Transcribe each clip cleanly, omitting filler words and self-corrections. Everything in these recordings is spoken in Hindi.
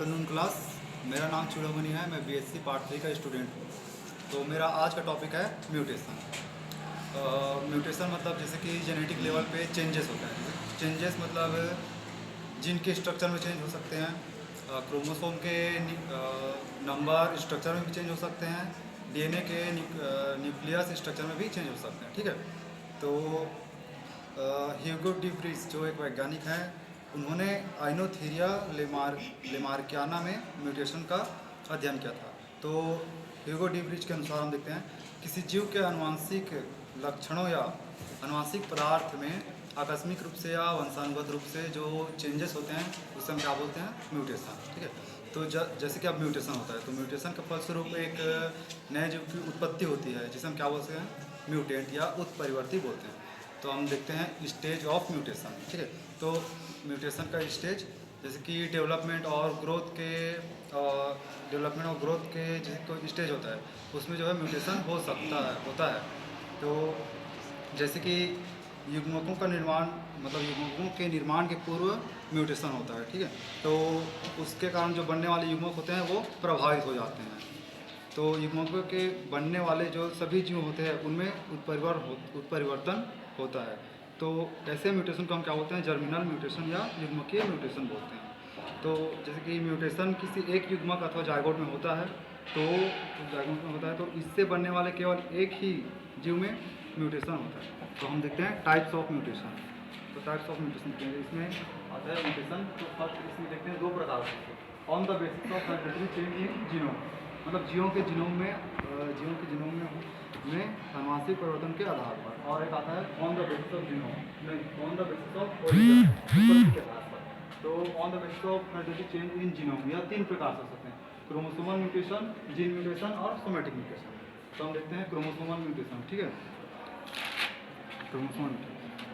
Afternoon class. मेरा नाम चूड़ामणि है। मैं बीएससी पार्ट 3 का स्टूडेंट हूँ। तो मेरा आज का टॉपिक है म्यूटेशन। म्यूटेशन मतलब जैसे कि जेनेटिक लेवल पे चेंजेस होते हैं। चेंजेस मतलब जीन के स्ट्रक्चर में चेंज हो सकते हैं, क्रोमोसोम के नंबर स्ट्रक्चर में भी चेंज हो सकते हैं, डीएनए के न्यूक्लियस स्ट्रक्चर में भी चेंज हो सकते हैं। ठीक है। तो ह्यूगो डी व्रीज जो एक वैज्ञानिक हैं, उन्होंने आइनोथीरिया लेमार्कियाना में म्यूटेशन का अध्ययन किया था। तो ह्यूगो डी व्रीज के अनुसार हम देखते हैं किसी जीव के आनुवंशिक लक्षणों या आनुवंशिक पदार्थ में आकस्मिक रूप से या वंशानुगत रूप से जो चेंजेस होते हैं उसे हम क्या बोलते हैं, म्यूटेशन। ठीक है। तो जैसे कि अब म्यूटेशन होता है तो म्यूटेशन के फलस्वरूप एक नए जीव की उत्पत्ति होती है जिसे हम क्या बोलते हैं, म्यूटेंट या उत्परिवर्ती बोलते हैं। तो हम देखते हैं स्टेज ऑफ म्यूटेशन। ठीक है। तो म्यूटेशन का स्टेज जैसे कि डेवलपमेंट और ग्रोथ के जैसे कोई स्टेज होता है उसमें जो है म्यूटेशन हो सकता है, होता है। तो जैसे कि युग्मकों का निर्माण मतलब युग्मकों के निर्माण के पूर्व म्यूटेशन होता है। ठीक है। तो उसके कारण जो बनने वाले युग्मक होते हैं वो प्रभावित हो जाते हैं। तो युग्मकों के बनने वाले जो सभी जीव होते हैं उनमें उत्परिवर्तन होता है। तो ऐसे म्यूटेशन को हम क्या बोलते हैं, जर्मिनल म्यूटेशन या युग्मकीय म्यूटेशन बोलते हैं। तो जैसे कि म्यूटेशन किसी एक युग्मक अथवा जायगोट में होता है, तो जायगोट में होता है तो इससे बनने वाले केवल एक ही जीव में म्यूटेशन होता है। तो हम देखते हैं टाइप्स ऑफ म्यूटेशन। तो टाइप्स ऑफ म्यूटेशन क्या है, इसमें आता है म्यूटेशन। तो फर्स्ट इसमें देखते हैं दो प्रकार से, on the basis of hereditary change in genome, मतलब जीवों के जीनोम में आनुवंशिक परिवर्तन के आधार पर, और एक आता है on the basis of genome, on the basis of origin के आधार पर। तो on the basis of hereditary change in genome यह तीन प्रकार से हो सकते हैं, क्रोमोसोमल म्यूटेशन, जीन म्यूटेशन और सोमेटिक म्यूटेशन। तो हम देखते हैं क्रोमोसोमल म्यूटेशन। ठीक है। क्रोमोसोमल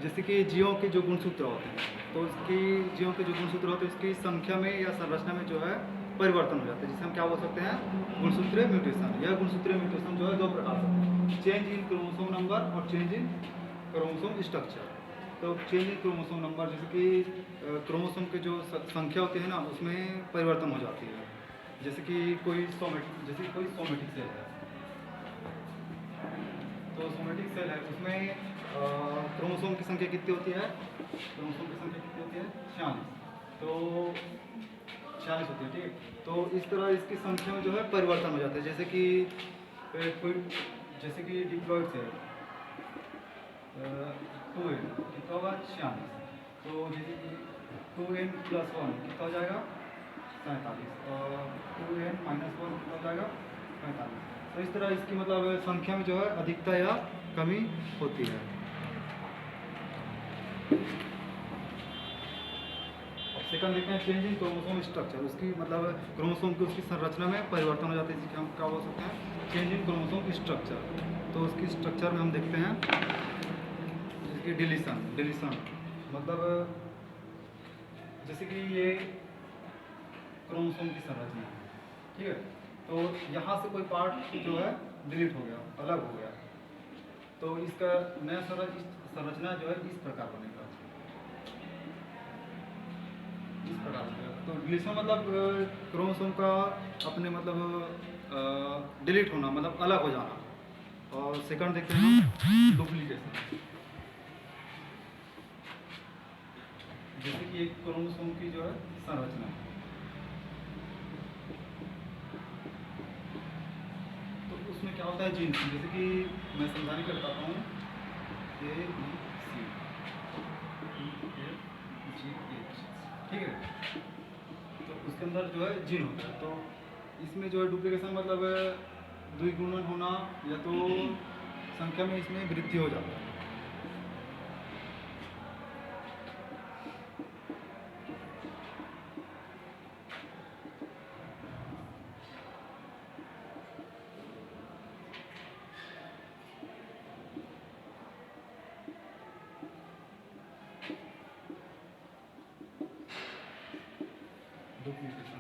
जैसे कि जीवों के जो गुणसूत्र होते हैं तो जीवों के जो गुणसूत्र होते हैं उसकी संख्या में या संरचना में जो है परिवर्तन हो जाता है, जिसे हम क्या बोल सकते हैं, गुणसूत्रीय म्यूटेशन। यह गुणसूत्रीय म्यूटेशन जो है दो प्रकार से, चेंज इन क्रोमोसोम नंबर और चेंज इन क्रोमोसोम स्ट्रक्चर। तो चेंज इन क्रोमोसोम नंबर जैसे कि क्रोमोसोम के जो संख्या होती है ना उसमें परिवर्तन हो जाती है। जैसे कि कोई सोमेटिक सेल है, तो सोमेटिक सेल है उसमें क्रोमोसोम की संख्या कितनी होती है, क्रोमोसोम की संख्या कितनी होती है, 46। तो 46 होती है। ठीक है। तो इस तरह इसकी संख्या में जो है परिवर्तन हो जाता है। जैसे कि डिप्लॉइड सेल 2n कितना होगा, 46। तो जैसे कि 2n + 1 कितना हो जाएगा, 47, और 2n - 1 कितना हो जाएगा, 45। तो इस तरह इसकी मतलब संख्या में जो है अधिकता या कमी होती है। सेकंड देखते हैं चेंज इन क्रोमोसोम स्ट्रक्चर। उसकी मतलब क्रोमोसोम की उसकी संरचना में परिवर्तन हो जाता है, जिसे हम क्या बोल सकते हैं, चेंज इन क्रोमोसोम स्ट्रक्चर। तो उसकी स्ट्रक्चर में हम देखते हैं जैसे कि डिलीशन मतलब जैसे कि ये क्रोमोसोम की संरचना है। ठीक है। तो यहाँ से कोई पार्ट जो है डिलीट हो गया, अलग हो गया, तो इसका नया संरचना जो है इस प्रकार बनेगा, इस प्रकार से। तो डिलीशन मतलब क्रोमोसोम का अपने मतलब डिलीट होना, मतलब अलग हो जाना। और सेकंड देखते हैं डुप्लीकेशन, जैसे कि एक क्रोमोसोम की जो है संरचना, तो उसमें क्या होता है, जीन, जैसे कि मैं समझाने कर बताता हूँ, ABCDEFGH। ठीक है। तो उसके अंदर जो है जीन होता है। तो इसमें जो है डुप्लीकेशन मतलब द्विगुणन होना या तो संख्या में इसमें वृद्धि हो जाता है। डुप्लीकेशन।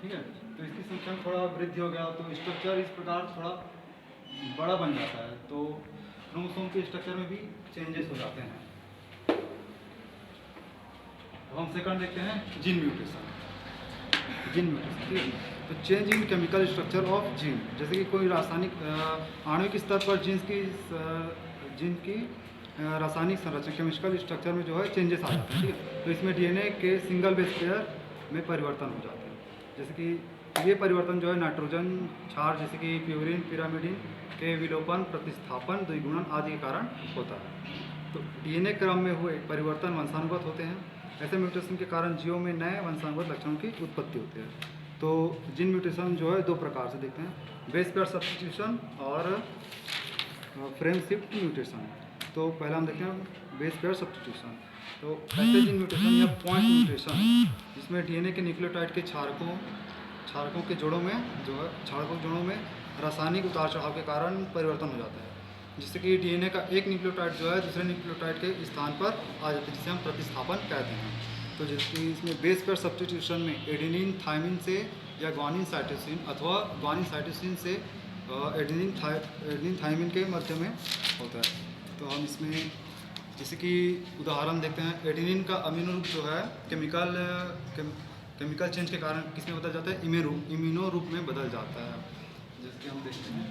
ठीक है। तो इसकी संख्या में थोड़ा वृद्धि हो गया तो स्ट्रक्चर इस प्रकार थोड़ा बड़ा बन जाता है। तो क्रोमोसोम के स्ट्रक्चर में भी चेंजेस हो जाते हैं। तो हम सेकंड देखते हैं जीन म्यूटेशन। जीन म्यूटेशन, ठीक है। तो change in chemical structure of gene, जैसे कि कोई रासायनिक आणविक स्तर पर जीन की रासायनिक संरचना केमिकल स्ट्रक्चर में जो है चेंजेस आ जाते हैं, ठीक है। तो इसमें डीएनए के सिंगल बेस पेयर में परिवर्तन हो जाते हैं, जैसे कि ये परिवर्तन जो है नाइट्रोजन क्षार जैसे कि प्यूरिन पिरामिडिन के विलोपन प्रतिस्थापन द्विगुणन आदि के कारण होता है। तो डीएनए क्रम में हुए परिवर्तन वंशानुगत होते हैं। ऐसे म्यूटेशन के कारण जीवों में नए वंशानुगत लक्षणों की उत्पत्ति होती है। तो जीन म्यूटेशन जो है दो प्रकार से देखते हैं, बेस पेयर सब्स्टिट्यूशन और फ्रेम शिफ्ट म्यूटेशन। तो पहला हम देखते हैं बेस पेयर सब्स्टिट्यूशन। तो ऐसे जीन म्यूटेशन या पॉइंट म्यूटेशन जिसमें डीएनए के न्यूक्लियोटाइड के क्षारकों के जोड़ों में रासायनिक उतार चढ़ाव के कारण परिवर्तन हो जाता है, जिससे कि डीएनए का एक न्यूक्लियोटाइड जो है दूसरे न्यूक्लियोटाइड के स्थान पर आ जाता है, जिसे हम प्रतिस्थापन कहते हैं। तो जैसे इसमें बेस पेयर सब्स्टिट्यूशन में एडेनिन थायमिन से या ग्वानिन साइटोसिन अथवा ग्वानिन साइटोसिन से एडेनिन थायमिन के मध्य में होता है। तो हम इसमें जैसे कि उदाहरण देखते हैं, एडेनिन का अमीनो रूप जो है केमिकल चेंज के कारण किस में बदल जाता है, इम्यूनो रूप में बदल जाता है। जैसे कि हम देखते हैं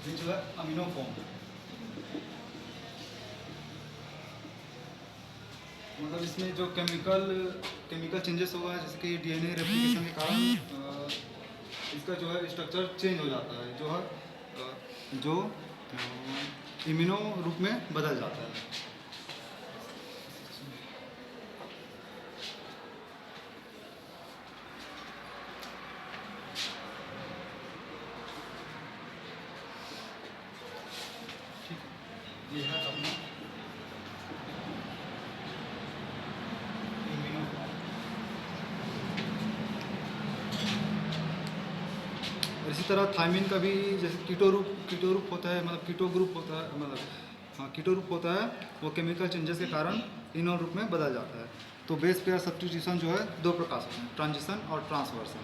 ये जो है अमीनो फॉर्म, मतलब इसमें जो केमिकल चेंजेस होगा, जैसे कि डीएनए रेप्लिकेशन के कारण इसका जो है स्ट्रक्चर चेंज हो जाता है, जो इम्यूनो रूप में बदल जाता है। ठीक है, ये है अपना इम्यूनो फॉर्म। और इसी तरह थायमिन का भी जैसे कीटो रूप होता है, मतलब कीटो ग्रुप होता है, मतलब हाँ कीटो रूप होता है, वो केमिकल चेंजेस के कारण इनोल रूप में बदल जाता है। तो बेस पेयर सब्स्टिट्यूशन जो है दो प्रकार से हैं, ट्रांजिशन और ट्रांसवर्सन।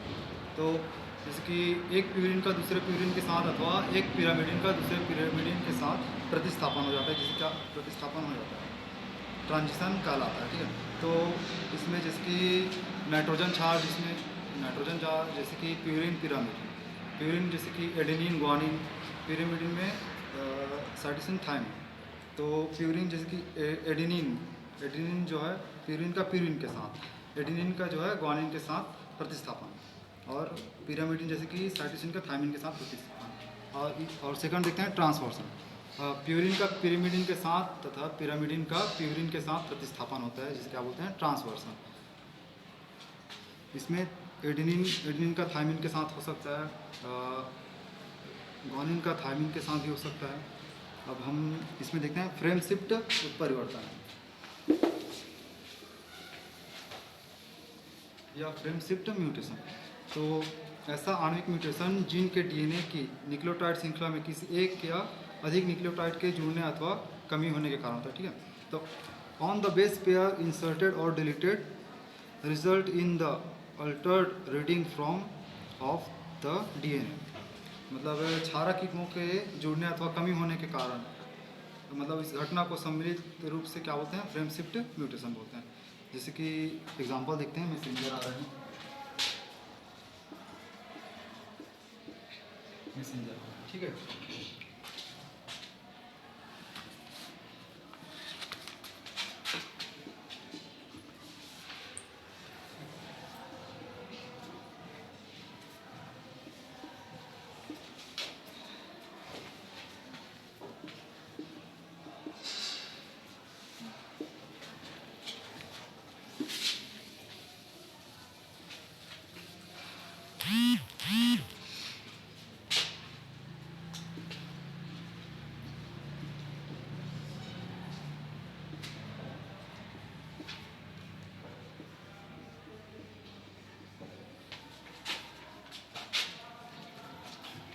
तो जैसे कि एक प्यूरिन का दूसरे प्यूरिन के साथ अथवा एक पिरामिडिन का दूसरे पिरामिडिन के साथ प्रतिस्थापन हो जाता है, जिससे क्या प्रतिस्थापन हो जाता है, ट्रांजिशन कहलाता है, ठीक है। तो इसमें जैसे कि नाइट्रोजन क्षार जैसे कि प्यूरिन जैसे कि एडेनिन ग्वानिन, पिरामिडिन में साइटोसिन थायमिन। तो प्यूरिन जैसे कि एडेनिन जो है प्यूरिन के साथ, एडेनिन का जो है ग्वानिन के साथ प्रतिस्थापन, और पिरामिडिन जैसे कि साइटोसिन का थायमिन के साथ प्रतिस्थापन। और सेकंड देखते हैं ट्रांसवर्सन। प्यूरिन का पिरामिडिन के साथ तथा पिरामिडिन का प्यूरिन के साथ प्रतिस्थापन होता है, जिसे क्या बोलते हैं, ट्रांसवर्सन। इसमें एडेनिन का थायमिन के साथ हो सकता है, ग्वानिन का थायमिन के साथ भी हो सकता है। अब हम इसमें देखते हैं फ्रेम शिफ्ट उत्परिवर्तन या फ्रेम शिफ्ट म्यूटेशन। तो ऐसा आणविक म्यूटेशन जीन के डीएनए की न्यूक्लियोटाइड श्रृंखला में किसी एक या अधिक न्यूक्लियोटाइड के जुड़ने अथवा कमी होने के कारण होता है, ठीक है। तो on the base pair inserted और deleted result in the altered reading frame of the DNA, मतलब क्षारक युग्मों के जुड़ने अथवा कमी होने के कारण, मतलब इस घटना को सम्मिलित रूप से क्या बोलते हैं, फ्रेम शिफ्ट म्यूटेशन बोलते हैं। जैसे कि एग्जांपल देखते हैं, मैसेंजर आ रहे हैं, मैसेंजर, ठीक है।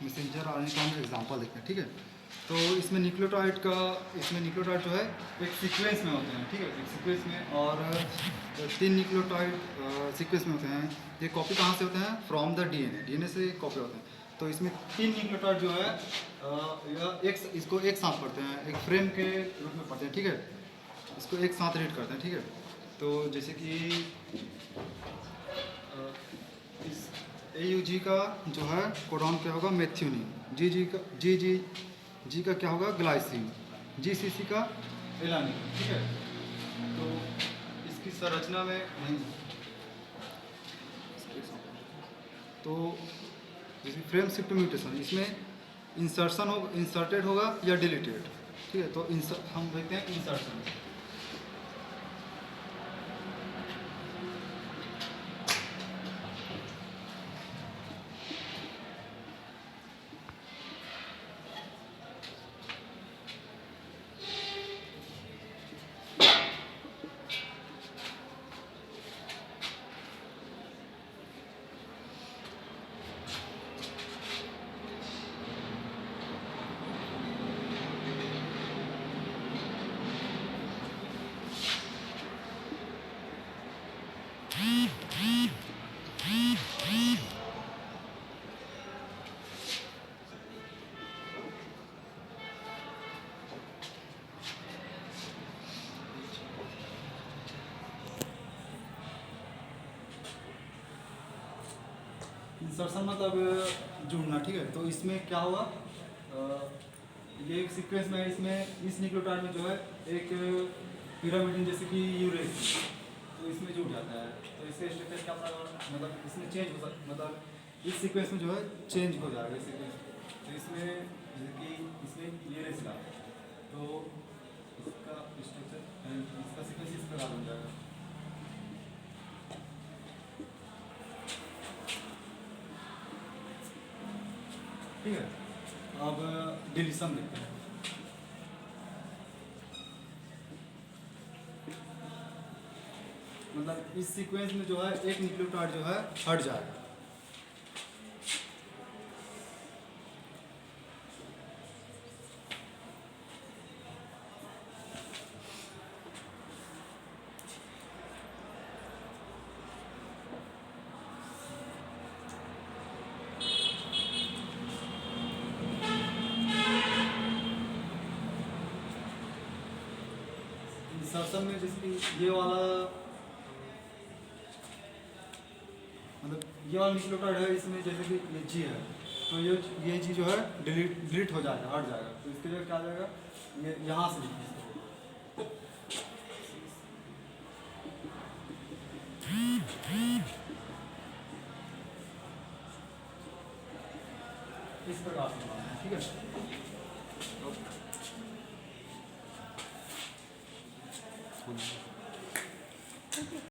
मैसेंजर आरएनए का हम एग्जांपल देखते हैं, ठीक है। तो इसमें न्यूक्लियोटाइड जो है एक सीक्वेंस में होते हैं, ठीक है, एक सीक्वेंस में, और 3 न्यूक्लियोटाइड सीक्वेंस में होते हैं। ये कॉपी कहाँ से होते हैं? फ्रॉम द डीएनए से कॉपी होते हैं। तो इसमें 3 न्यूक्लियोटाइड जो है इसको एक साथ पढ़ते हैं, एक फ्रेम के रूप में पढ़ते हैं, ठीक है, इसको एक साथ रीड करते हैं, ठीक है। तो जैसे कि इस AUG का जो है कोडॉन क्या होगा? मेथ्यूनिन। जी का क्या होगा? ग्लाइसिन। GCC का एलानिन, ठीक है। तो इसकी संरचना में नहीं, तो जैसे फ्रेम शिफ्ट म्यूटेशन, इसमें इंसर्टेड होगा या डिलीटेड, ठीक है। तो हम देखते हैं इंसर्शन। इंसर्शन मतलब जुड़ना, ठीक है। तो इसमें क्या हुआ? ये एक सीक्वेंस में है, इसमें इस न्यूक्लियोटाइड में जो है एक पिरामिडिन जैसे कि यूरेस, तो इसमें जुड़ जाता है। तो इससे स्ट्रक्चर क्या मतलब इसमें चेंज हो सकता, मतलब इस सीक्वेंस में जो है चेंज हो जाएगा इस सीक्वेंस। तो इसमें जैसे कि इसमें यूरेस का, तो इसका स्ट्रक्चर, इसका सीक्वेंस इस प्रकार बन जाएगा। ठीक है, अब डिलीशन देखते हैं। मतलब इस सीक्वेंस में जो है एक न्यूक्लियोटाइड जो है हट जाएगा। इंसर्शन में जैसे कि ये वाला, मतलब ये वाला न्यूक्लियोटाइड है, इसमें जैसे कि ये G है, तो ये G जो है डिलीट हो जाएगा, हट जाएगा। तो इसके लिए क्या आ जाएगा? ये यहाँ से इस प्रकार से बनाना है, ठीक है।